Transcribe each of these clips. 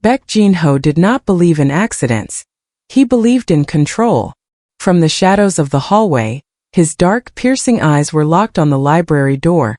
Baek Jin-ho did not believe in accidents. He believed in control. From the shadows of the hallway, his dark, piercing eyes were locked on the library door,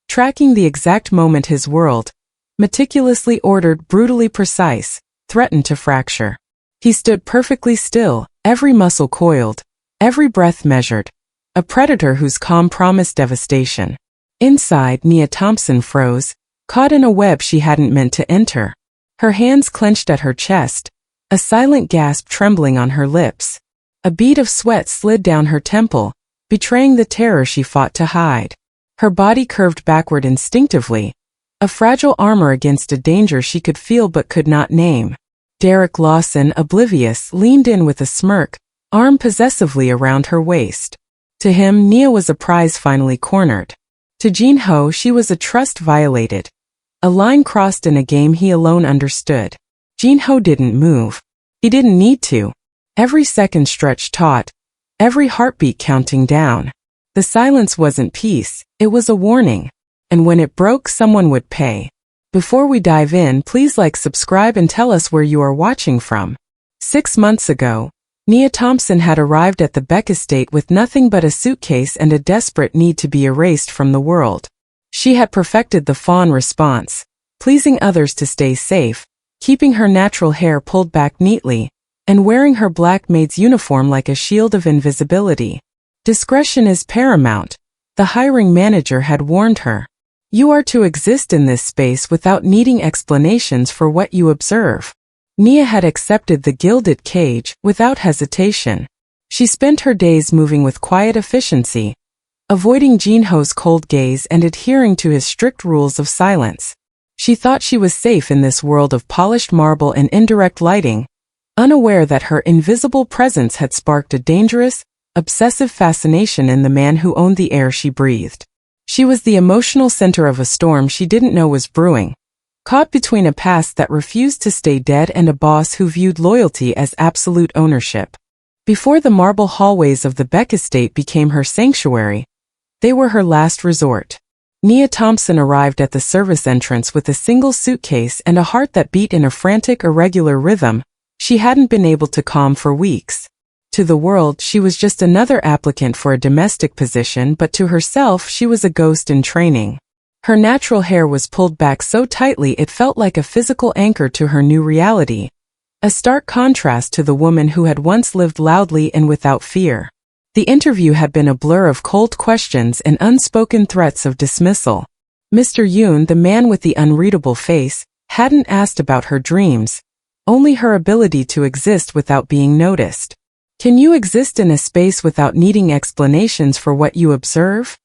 tracking the exact moment his world, meticulously ordered, brutally precise, threatened to fracture. He stood perfectly still, every muscle coiled, every breath measured, a predator whose calm promised devastation. Inside, Nia Thompson froze, caught in a web she hadn't meant to enter. Her hands clenched at her chest, a silent gasp trembling on her lips. A bead of sweat slid down her temple, betraying the terror she fought to hide. Her body curved backward instinctively, a fragile armor against a danger she could feel but could not name. Derek Lawson, oblivious, leaned in with a smirk, arm possessively around her waist. To him, Nia was a prize finally cornered. To Jin-ho, she was a trust violated, a line crossed in a game he alone understood. Jin-ho didn't move. He didn't need to. Every second stretched taut, every heartbeat counting down. The silence wasn't peace, it was a warning. And when it broke, someone would pay. Before we dive in, please like, subscribe, and tell us where you are watching from. 6 months ago, Nia Thompson had arrived at the Baek estate with nothing but a suitcase and a desperate need to be erased from the world. She had perfected the fawn response, pleasing others to stay safe, keeping her natural hair pulled back neatly, and wearing her black maid's uniform like a shield of invisibility. Discretion is paramount, the hiring manager had warned her. You are to exist in this space without needing explanations for what you observe. Nia had accepted the gilded cage without hesitation. She spent her days moving with quiet efficiency, avoiding Jin-ho's cold gaze and adhering to his strict rules of silence. She thought she was safe in this world of polished marble and indirect lighting, unaware that her invisible presence had sparked a dangerous, obsessive fascination in the man who owned the air she breathed. She was the emotional center of a storm she didn't know was brewing, caught between a past that refused to stay dead and a boss who viewed loyalty as absolute ownership. Before the marble hallways of the Baek estate became her sanctuary, they were her last resort. Nia Thompson arrived at the service entrance with a single suitcase and a heart that beat in a frantic, irregular rhythm she hadn't been able to calm for weeks. To the world, she was just another applicant for a domestic position, but to herself, she was a ghost in training. Her natural hair was pulled back so tightly it felt like a physical anchor to her new reality, a stark contrast to the woman who had once lived loudly and without fear. The interview had been a blur of cold questions and unspoken threats of dismissal. Mr. Yoon, the man with the unreadable face, hadn't asked about her dreams, only her ability to exist without being noticed. Can you exist in a space without needing explanations for what you observe?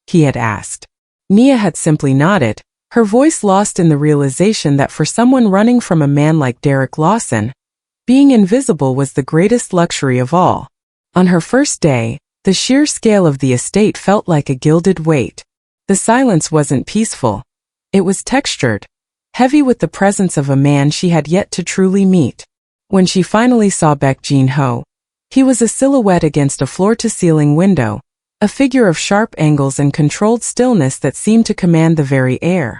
He had asked. Nia had simply nodded, her voice lost in the realization that for someone running from a man like Derek Lawson, being invisible was the greatest luxury of all. On her first day, the sheer scale of the estate felt like a gilded weight. The silence wasn't peaceful. It was textured, heavy with the presence of a man she had yet to truly meet. When she finally saw Baek Jin-ho, he was a silhouette against a floor-to-ceiling window, a figure of sharp angles and controlled stillness that seemed to command the very air.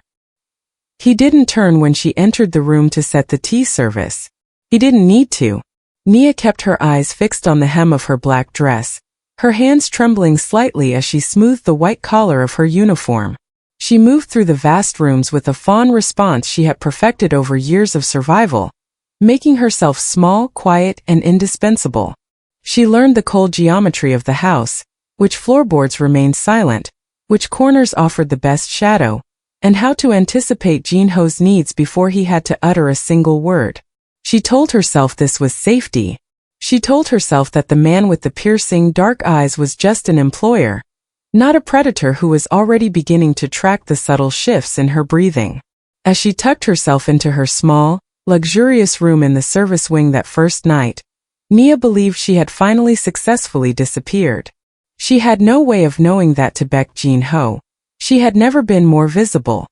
He didn't turn when she entered the room to set the tea service. He didn't need to. Nia kept her eyes fixed on the hem of her black dress, her hands trembling slightly as she smoothed the white collar of her uniform. She moved through the vast rooms with a fawn response she had perfected over years of survival, making herself small, quiet, and indispensable. She learned the cold geometry of the house, which floorboards remained silent, which corners offered the best shadow, and how to anticipate Jin-ho's needs before he had to utter a single word. She told herself this was safety. She told herself that the man with the piercing, dark eyes was just an employer, not a predator who was already beginning to track the subtle shifts in her breathing. As she tucked herself into her small, luxurious room in the service wing that first night, Nia believed she had finally successfully disappeared. She had no way of knowing that to Baek Jin-ho. She had never been more visible.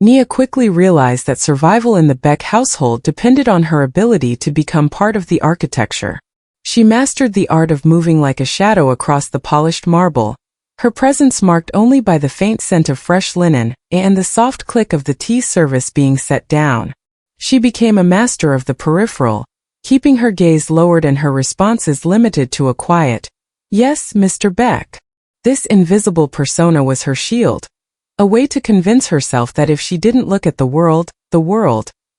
Nia quickly realized that survival in the Baek household depended on her ability to become part of the architecture. She mastered the art of moving like a shadow across the polished marble, her presence marked only by the faint scent of fresh linen and the soft click of the tea service being set down. She became a master of the peripheral, keeping her gaze lowered and her responses limited to a quiet, "Yes, Mr. Beck." This invisible persona was her shield, a way to convince herself that if she didn't look at the world,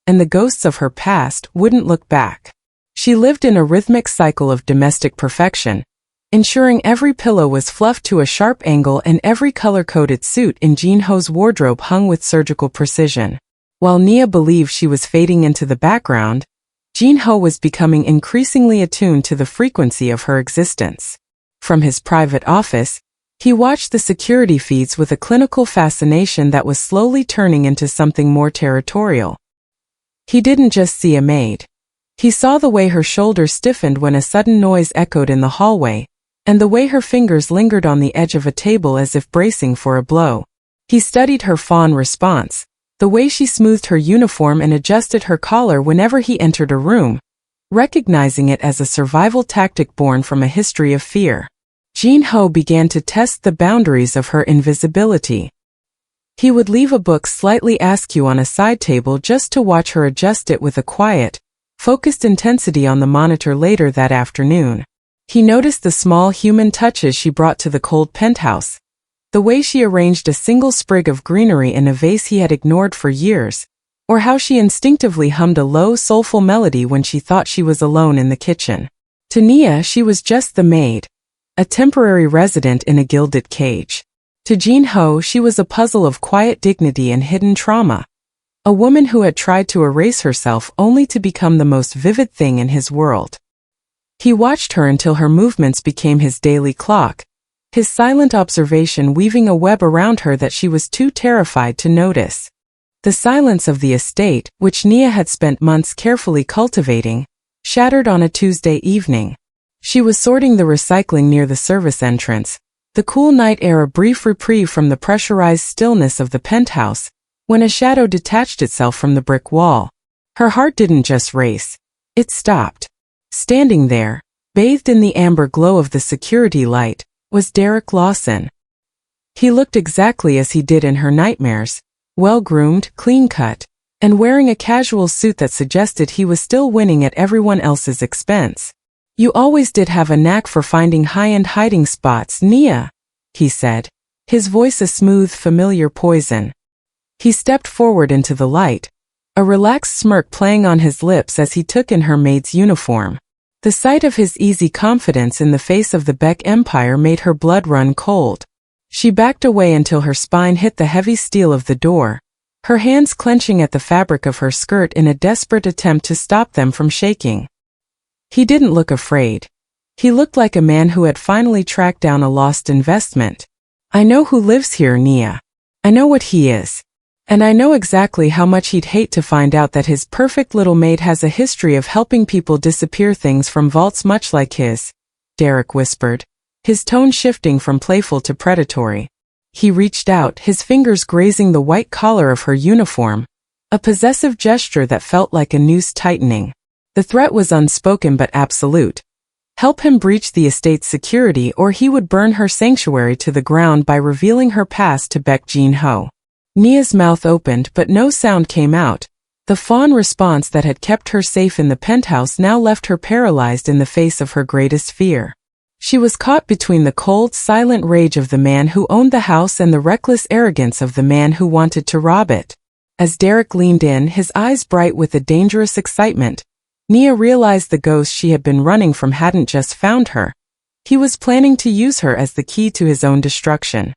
and the ghosts of her past wouldn't look back. She lived in a rhythmic cycle of domestic perfection, ensuring every pillow was fluffed to a sharp angle and every color-coded suit in Jin-ho's wardrobe hung with surgical precision. While Nia believed she was fading into the background, Jin-ho was becoming increasingly attuned to the frequency of her existence. From his private office, he watched the security feeds with a clinical fascination that was slowly turning into something more territorial. He didn't just see a maid. He saw the way her shoulders stiffened when a sudden noise echoed in the hallway, and the way her fingers lingered on the edge of a table as if bracing for a blow. He studied her fawn response, the way she smoothed her uniform and adjusted her collar whenever he entered a room, recognizing it as a survival tactic born from a history of fear. Jin-ho began to test the boundaries of her invisibility. He would leave a book slightly askew on a side table just to watch her adjust it with a quiet, focused intensity on the monitor later that afternoon. He noticed the small human touches she brought to the cold penthouse, the way she arranged a single sprig of greenery in a vase he had ignored for years, or how she instinctively hummed a low, soulful melody when she thought she was alone in the kitchen. To Nia, she was just the maid, a temporary resident in a gilded cage. To Jin-ho, she was a puzzle of quiet dignity and hidden trauma, a woman who had tried to erase herself only to become the most vivid thing in his world. He watched her until her movements became his daily clock, his silent observation weaving a web around her that she was too terrified to notice. The silence of the estate, which Nia had spent months carefully cultivating, shattered on a Tuesday evening. She was sorting the recycling near the service entrance, the cool night air a brief reprieve from the pressurized stillness of the penthouse, when a shadow detached itself from the brick wall. Her heart didn't just race, it stopped. Standing there, bathed in the amber glow of the security light, was Derek Lawson. He looked exactly as he did in her nightmares, well-groomed, clean-cut, and wearing a casual suit that suggested he was still winning at everyone else's expense. "You always did have a knack for finding high-end hiding spots, Nia," he said, his voice a smooth, familiar poison. He stepped forward into the light, a relaxed smirk playing on his lips as he took in her maid's uniform. The sight of his easy confidence in the face of the Beck Empire made her blood run cold. She backed away until her spine hit the heavy steel of the door, her hands clenching at the fabric of her skirt in a desperate attempt to stop them from shaking. He didn't look afraid. He looked like a man who had finally tracked down a lost investment. "I know who lives here, Nia. I know what he is. And I know exactly how much he'd hate to find out that his perfect little maid has a history of helping people disappear things from vaults much like his," Derek whispered, his tone shifting from playful to predatory. He reached out, his fingers grazing the white collar of her uniform, a possessive gesture that felt like a noose tightening. The threat was unspoken but absolute. Help him breach the estate's security or he would burn her sanctuary to the ground by revealing her past to Beck Jin-ho. Nia's mouth opened but no sound came out. The fawn response that had kept her safe in the penthouse now left her paralyzed in the face of her greatest fear. She was caught between the cold, silent rage of the man who owned the house and the reckless arrogance of the man who wanted to rob it. As Derek leaned in, his eyes bright with a dangerous excitement, Nia realized the ghost she had been running from hadn't just found her. He was planning to use her as the key to his own destruction.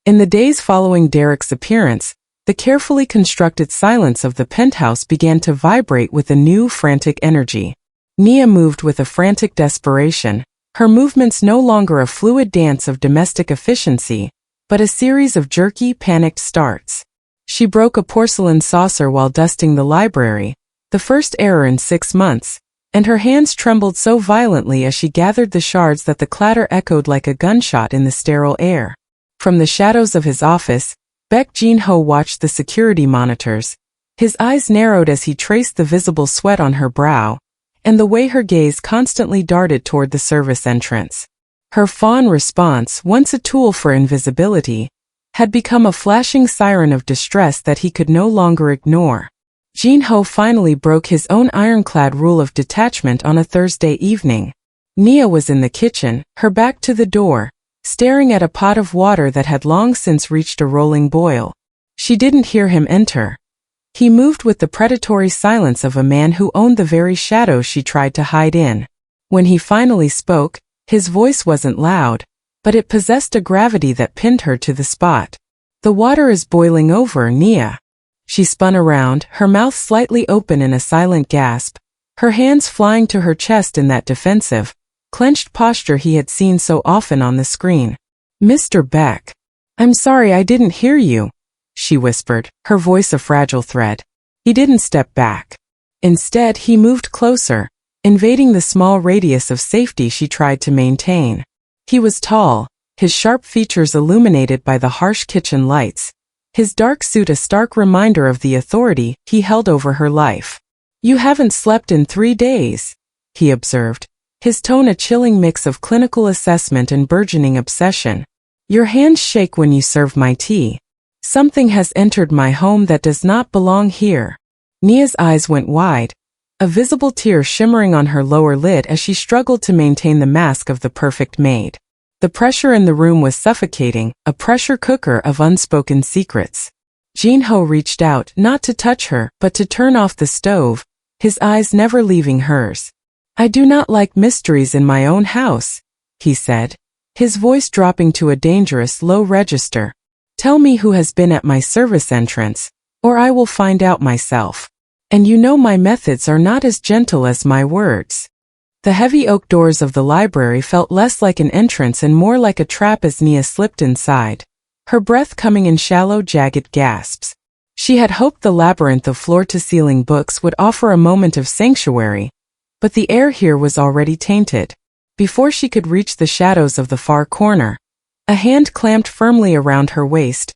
In the days following Derek's appearance, the carefully constructed silence of the penthouse began to vibrate with a new, frantic energy. Nia moved with a frantic desperation, her movements no longer a fluid dance of domestic efficiency, but a series of jerky, panicked starts. She broke a porcelain saucer while dusting the library, the first error in 6 months, and her hands trembled so violently as she gathered the shards that the clatter echoed like a gunshot in the sterile air. From the shadows of his office, Beck Jin-ho watched the security monitors. His eyes narrowed as he traced the visible sweat on her brow, and the way her gaze constantly darted toward the service entrance. Her fawn response, once a tool for invisibility, had become a flashing siren of distress that he could no longer ignore. Jin-ho finally broke his own ironclad rule of detachment on a Thursday evening. Nia was in the kitchen, her back to the door, staring at a pot of water that had long since reached a rolling boil. She didn't hear him enter. He moved with the predatory silence of a man who owned the very shadows she tried to hide in. When he finally spoke, his voice wasn't loud, but it possessed a gravity that pinned her to the spot. "The water is boiling over, Nia." She spun around, her mouth slightly open in a silent gasp, her hands flying to her chest in that defensive, clenched posture he had seen so often on the screen. "Mr. Beck. I'm sorry I didn't hear you," she whispered, her voice a fragile thread. He didn't step back. Instead, he moved closer, invading the small radius of safety she tried to maintain. He was tall, his sharp features illuminated by the harsh kitchen lights, his dark suit a stark reminder of the authority he held over her life. "You haven't slept in 3 days," he observed, his tone a chilling mix of clinical assessment and burgeoning obsession. "Your hands shake when you serve my tea. Something has entered my home that does not belong here." Nia's eyes went wide, a visible tear shimmering on her lower lid as she struggled to maintain the mask of the perfect maid. The pressure in the room was suffocating, a pressure cooker of unspoken secrets. Jin-ho reached out, not to touch her, but to turn off the stove, his eyes never leaving hers. "I do not like mysteries in my own house," he said, his voice dropping to a dangerous low register. "Tell me who has been at my service entrance, or I will find out myself. And you know my methods are not as gentle as my words." The heavy oak doors of the library felt less like an entrance and more like a trap as Nia slipped inside, her breath coming in shallow, jagged gasps. She had hoped the labyrinth of floor-to-ceiling books would offer a moment of sanctuary, but the air here was already tainted. Before she could reach the shadows of the far corner, a hand clamped firmly around her waist,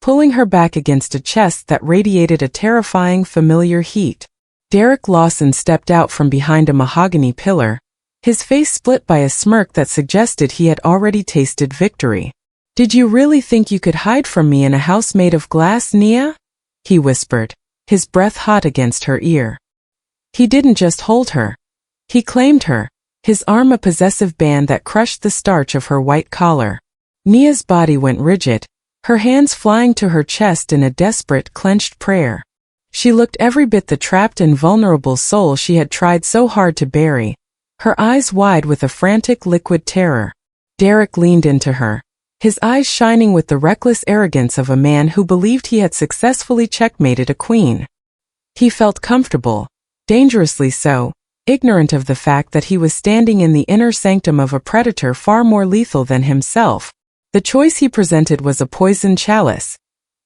pulling her back against a chest that radiated a terrifying, familiar heat. Derek Lawson stepped out from behind a mahogany pillar, his face split by a smirk that suggested he had already tasted victory. "Did you really think you could hide from me in a house made of glass, Nia?" he whispered, his breath hot against her ear. He didn't just hold her. He claimed her, his arm a possessive band that crushed the starch of her white collar. Nia's body went rigid, her hands flying to her chest in a desperate, clenched prayer. She looked every bit the trapped and vulnerable soul she had tried so hard to bury, her eyes wide with a frantic liquid terror. Derek leaned into her, his eyes shining with the reckless arrogance of a man who believed he had successfully checkmated a queen. He felt comfortable, dangerously so, ignorant of the fact that he was standing in the inner sanctum of a predator far more lethal than himself. The choice he presented was a poisoned chalice.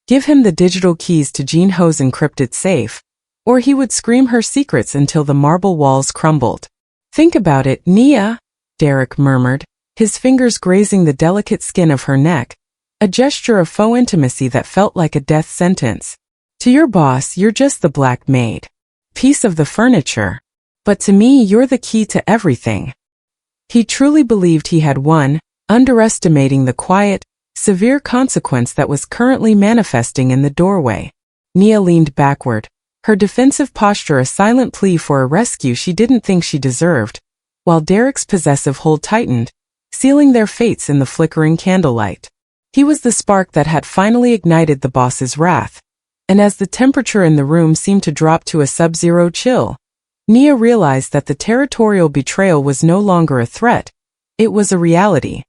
Give him the digital keys to Jin-ho's encrypted safe, or he would scream her secrets until the marble walls crumbled. "Think about it, Nia," Derek murmured, his fingers grazing the delicate skin of her neck, a gesture of faux intimacy that felt like a death sentence. "To your boss, you're just the black maid. Piece of the furniture. But to me, you're the key to everything." He truly believed he had won, underestimating the quiet, severe consequence that was currently manifesting in the doorway. Nia leaned backward, her defensive posture a silent plea for a rescue she didn't think she deserved, while Derek's possessive hold tightened, sealing their fates in the flickering candlelight. He was the spark that had finally ignited the boss's wrath, and as the temperature in the room seemed to drop to a sub-zero chill, Nia realized that the territorial betrayal was no longer a threat, it was a reality.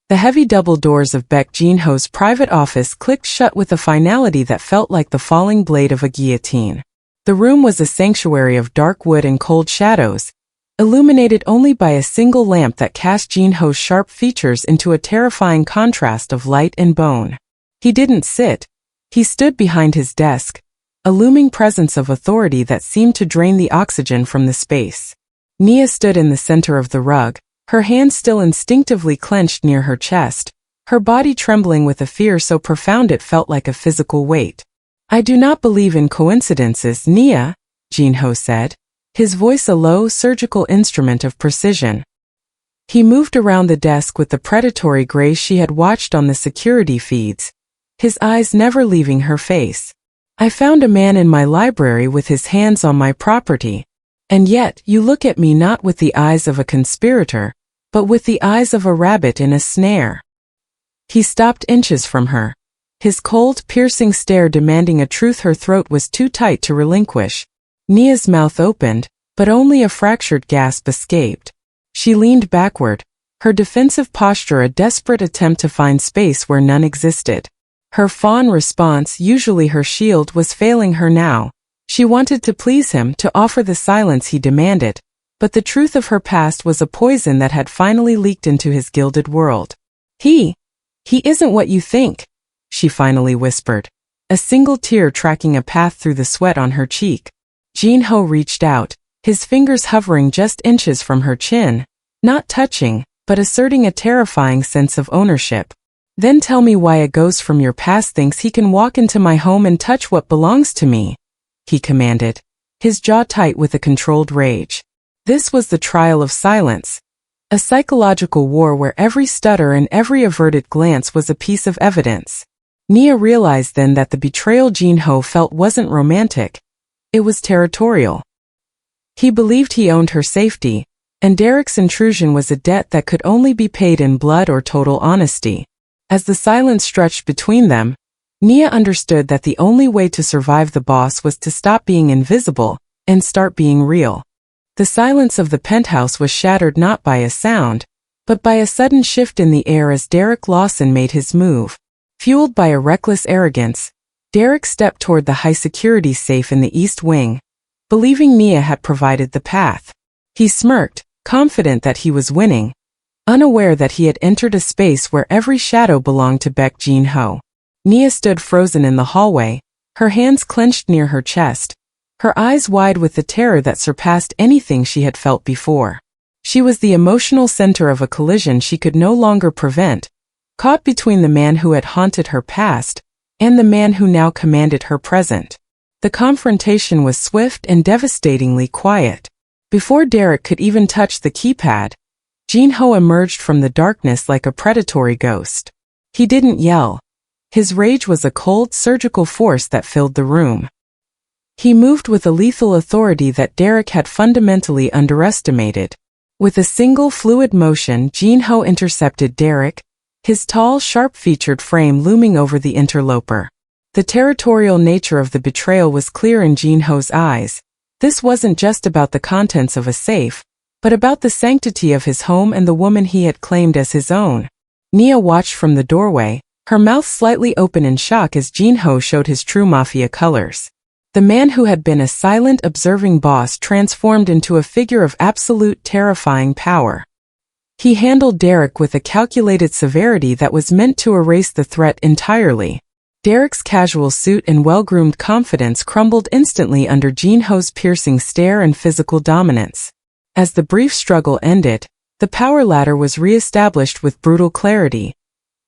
The heavy double doors of Baek Jin-ho's private office clicked shut with a finality that felt like the falling blade of a guillotine. The room was a sanctuary of dark wood and cold shadows, illuminated only by a single lamp that cast Jin-ho's sharp features into a terrifying contrast of light and bone. He didn't sit. He stood behind his desk, a looming presence of authority that seemed to drain the oxygen from the space. Nia stood in the center of the rug, her hands still instinctively clenched near her chest, her body trembling with a fear so profound it felt like a physical weight. "I do not believe in coincidences, Nia," Jin-ho said, his voice a low, surgical instrument of precision. He moved around the desk with the predatory grace she had watched on the security feeds, his eyes never leaving her face. I found a man in my library with his hands on my property. And yet, you look at me not with the eyes of a conspirator, but with the eyes of a rabbit in a snare. He stopped inches from her, his cold, piercing stare demanding a truth her throat was too tight to relinquish. Nia's mouth opened, but only a fractured gasp escaped. She leaned backward, her defensive posture a desperate attempt to find space where none existed. Her fawn response, usually her shield, was failing her now. She wanted to please him, to offer the silence he demanded, but the truth of her past was a poison that had finally leaked into his gilded world. He isn't what you think, she finally whispered, a single tear tracking a path through the sweat on her cheek. Jin-ho reached out, his fingers hovering just inches from her chin, not touching, but asserting a terrifying sense of ownership. Then tell me why a ghost from your past thinks he can walk into my home and touch what belongs to me, he commanded, his jaw tight with a controlled rage. This was the trial of silence, a psychological war where every stutter and every averted glance was a piece of evidence. Nia realized then that the betrayal Jin-ho felt wasn't romantic, it was territorial. He believed he owned her safety, and Derek's intrusion was a debt that could only be paid in blood or total honesty. As the silence stretched between them, Nia understood that the only way to survive the boss was to stop being invisible and start being real. The silence of the penthouse was shattered not by a sound, but by a sudden shift in the air as Derek Lawson made his move. Fueled by a reckless arrogance, Derek stepped toward the high-security safe in the East Wing, believing Nia had provided the path. He smirked, confident that he was winning, unaware that he had entered a space where every shadow belonged to Baek Jin-ho. Nia stood frozen in the hallway, her hands clenched near her chest, her eyes wide with the terror that surpassed anything she had felt before. She was the emotional center of a collision she could no longer prevent, caught between the man who had haunted her past and the man who now commanded her present. The confrontation was swift and devastatingly quiet. Before Derek could even touch the keypad, Jin-ho emerged from the darkness like a predatory ghost. He didn't yell. His rage was a cold, surgical force that filled the room. He moved with a lethal authority that Derek had fundamentally underestimated. With a single fluid motion, Jin-ho intercepted Derek, his tall, sharp-featured frame looming over the interloper. The territorial nature of the betrayal was clear in Jin-ho's eyes. This wasn't just about the contents of a safe, but about the sanctity of his home and the woman he had claimed as his own. Nia watched from the doorway, her mouth slightly open in shock as Jin-ho showed his true mafia colors. The man who had been a silent, observing boss transformed into a figure of absolute, terrifying power. He handled Derek with a calculated severity that was meant to erase the threat entirely. Derek's casual suit and well-groomed confidence crumbled instantly under Jin-ho's piercing stare and physical dominance. As the brief struggle ended, the power ladder was re-established with brutal clarity.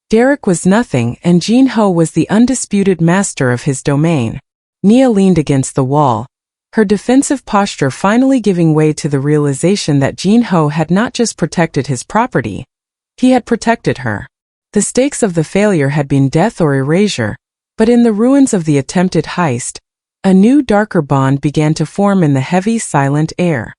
Derek was nothing, and Jin-ho was the undisputed master of his domain. Nia leaned against the wall, her defensive posture finally giving way to the realization that Jin-ho had not just protected his property, he had protected her. The stakes of the failure had been death or erasure, but in the ruins of the attempted heist, a new darker bond began to form in the heavy, silent air.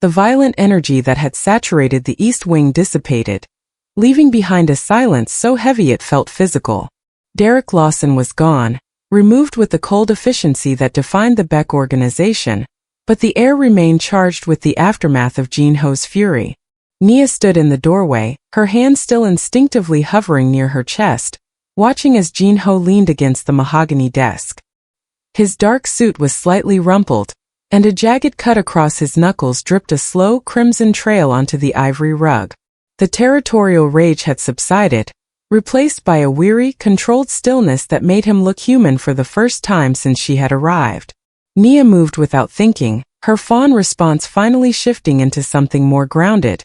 The violent energy that had saturated the East Wing dissipated, leaving behind a silence so heavy it felt physical. Derek Lawson was gone, removed with the cold efficiency that defined the Baek organization, but the air remained charged with the aftermath of Jin-ho's fury. Nia stood in the doorway, her hand still instinctively hovering near her chest, watching as Jin-ho leaned against the mahogany desk. His dark suit was slightly rumpled, and a jagged cut across his knuckles dripped a slow crimson trail onto the ivory rug. The territorial rage had subsided, replaced by a weary, controlled stillness that made him look human for the first time since she had arrived. Nia moved without thinking, her fawn response finally shifting into something more grounded,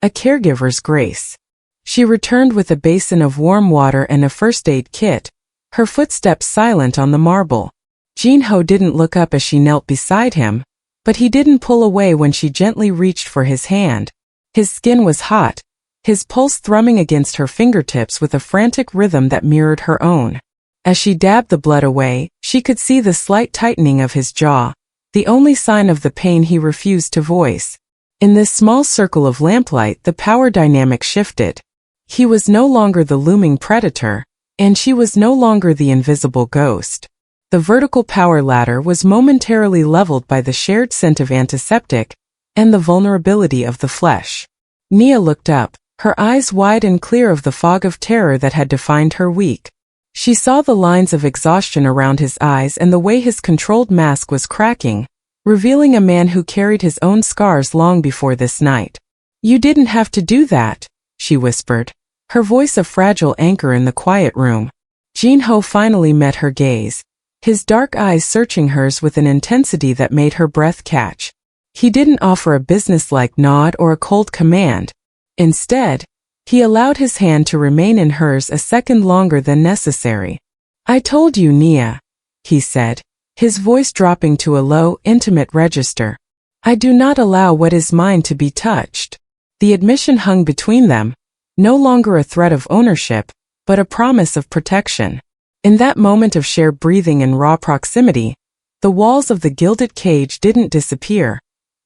a caregiver's grace. She returned with a basin of warm water and a first aid kit, her footsteps silent on the marble. Jin-ho didn't look up as she knelt beside him, but he didn't pull away when she gently reached for his hand. His skin was hot, his pulse thrumming against her fingertips with a frantic rhythm that mirrored her own. As she dabbed the blood away, she could see the slight tightening of his jaw, the only sign of the pain he refused to voice. In this small circle of lamplight, the power dynamic shifted. He was no longer the looming predator, and she was no longer the invisible ghost. The vertical power ladder was momentarily leveled by the shared scent of antiseptic and the vulnerability of the flesh. Nia looked up, her eyes wide and clear of the fog of terror that had defined her week. She saw the lines of exhaustion around his eyes and the way his controlled mask was cracking, revealing a man who carried his own scars long before this night. "You didn't have to do that," she whispered, her voice a fragile anchor in the quiet room. Jin-ho finally met her gaze, his dark eyes searching hers with an intensity that made her breath catch. He didn't offer a businesslike nod or a cold command. Instead, he allowed his hand to remain in hers a second longer than necessary. "I told you, Nia," he said, his voice dropping to a low, intimate register. "I do not allow what is mine to be touched." The admission hung between them, no longer a threat of ownership, but a promise of protection. In that moment of shared breathing and raw proximity, the walls of the gilded cage didn't disappear,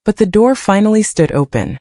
but the door finally stood open.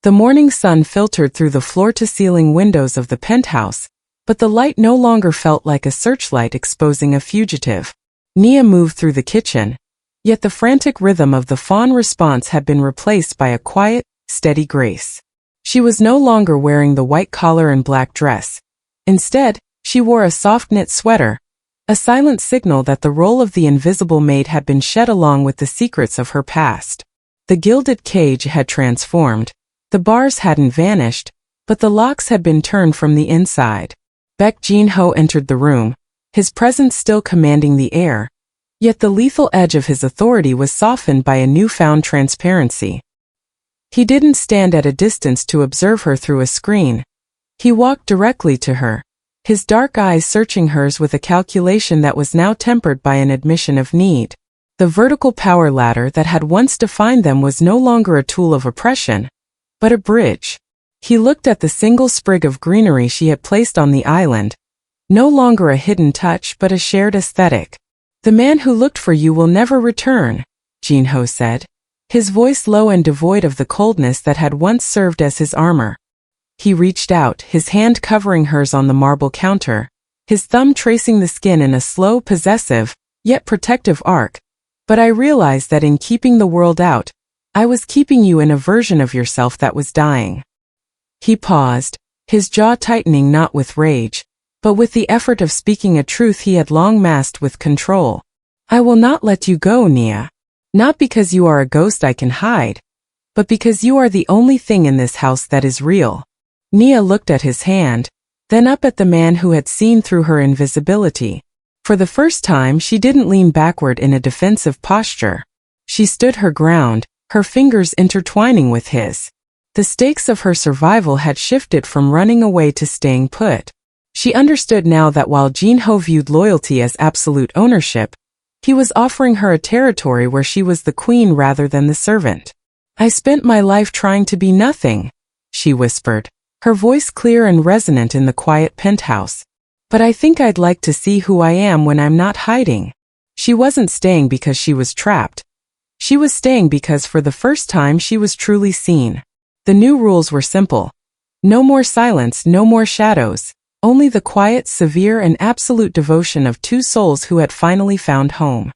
The morning sun filtered through the floor-to-ceiling windows of the penthouse, but the light no longer felt like a searchlight exposing a fugitive. Nia moved through the kitchen, yet the frantic rhythm of the fawn response had been replaced by a quiet, steady grace. She was no longer wearing the white collar and black dress. Instead, she wore a soft-knit sweater, a silent signal that the role of the invisible maid had been shed along with the secrets of her past. The gilded cage had transformed. The bars hadn't vanished, but the locks had been turned from the inside. Baek Jin-ho entered the room, his presence still commanding the air, yet the lethal edge of his authority was softened by a newfound transparency. He didn't stand at a distance to observe her through a screen. He walked directly to her, his dark eyes searching hers with a calculation that was now tempered by an admission of need. The vertical power ladder that had once defined them was no longer a tool of oppression, but a bridge. He looked at the single sprig of greenery she had placed on the island, no longer a hidden touch but a shared aesthetic. "The man who looked for you will never return," Jin-ho said, his voice low and devoid of the coldness that had once served as his armor. He reached out, his hand covering hers on the marble counter, his thumb tracing the skin in a slow, possessive, yet protective arc. "But I realized that in keeping the world out, I was keeping you in a version of yourself that was dying." He paused, his jaw tightening not with rage, but with the effort of speaking a truth he had long masked with control. "I will not let you go, Nia. Not because you are a ghost I can hide, but because you are the only thing in this house that is real." Nia looked at his hand, then up at the man who had seen through her invisibility. For the first time, she didn't lean backward in a defensive posture. She stood her ground, her fingers intertwining with his. The stakes of her survival had shifted from running away to staying put. She understood now that while Jin-ho viewed loyalty as absolute ownership, he was offering her a territory where she was the queen rather than the servant. "I spent my life trying to be nothing," she whispered, her voice clear and resonant in the quiet penthouse. "But I think I'd like to see who I am when I'm not hiding." She wasn't staying because she was trapped. She was staying because for the first time she was truly seen. The new rules were simple. No more silence, no more shadows, only the quiet, severe and absolute devotion of two souls who had finally found home.